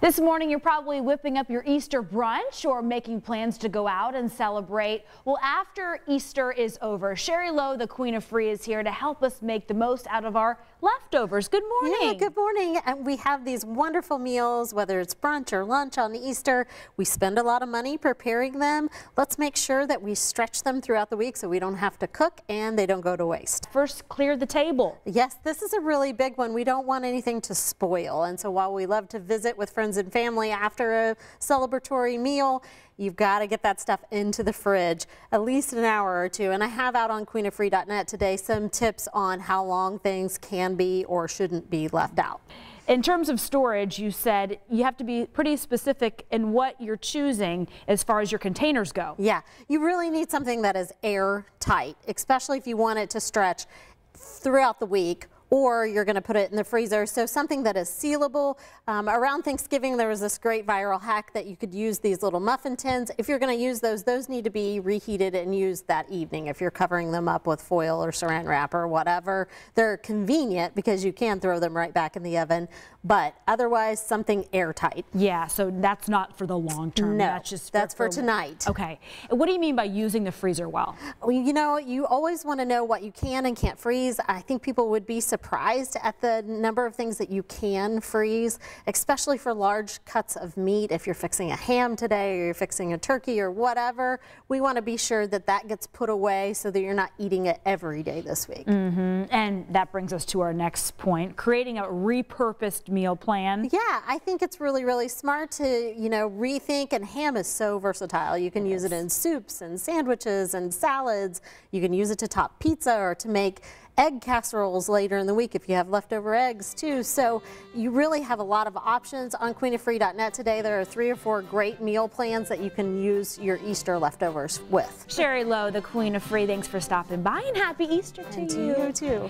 This morning, you're probably whipping up your Easter brunch or making plans to go out and celebrate. Well, after Easter is over, Sherry Lowe, the Queen of Free, is here to help us make the most out of our leftovers. Good morning. Yeah, good morning. And we have these wonderful meals, whether it's brunch or lunch on Easter. We spend a lot of money preparing them. Let's make sure that we stretch them throughout the week so we don't have to cook and they don't go to waste. First, clear the table. Yes, this is a really big one. We don't want anything to spoil. And so while we love to visit with friends and family after a celebratory meal, you've got to get that stuff into the fridge at least an hour or two. And I have out on queenoffree.net today some tips on how long things can be or shouldn't be left out. In terms of storage, you said you have to be pretty specific in what you're choosing as far as your containers go. Yeah, you really need something that is airtight, especially if you want it to stretch throughout the week, or you're going to put it in the freezer. So something that is sealable. Around Thanksgiving, there was this great viral hack that you could use these little muffin tins. If you're going to use those need to be reheated and used that evening. If you're covering them up with foil or saran wrap or whatever, they're convenient because you can throw them right back in the oven. But otherwise, something airtight. Yeah, so that's not for the long term. No, that's for tonight. Okay. What do you mean by using the freezer well? Well, you know, you always want to know what you can and can't freeze. I think people would be surprised at the number of things that you can freeze, especially for large cuts of meat. If you're fixing a ham today or you're fixing a turkey or whatever, we want to be sure that that gets put away so that you're not eating it every day this week. And that brings us to our next point, creating a repurposed meal plan. Yeah, I think it's really, really smart to, you know, rethink, and ham is so versatile. You can use it in soups and sandwiches and salads. You can use it to top pizza or to make egg casseroles later in the week if you have leftover eggs too. So you really have a lot of options on queenoffree.net today. There are 3 or 4 great meal plans that you can use your Easter leftovers with. Sherry Lowe, the Queen of Free, thanks for stopping by, and happy Easter to you. To you too.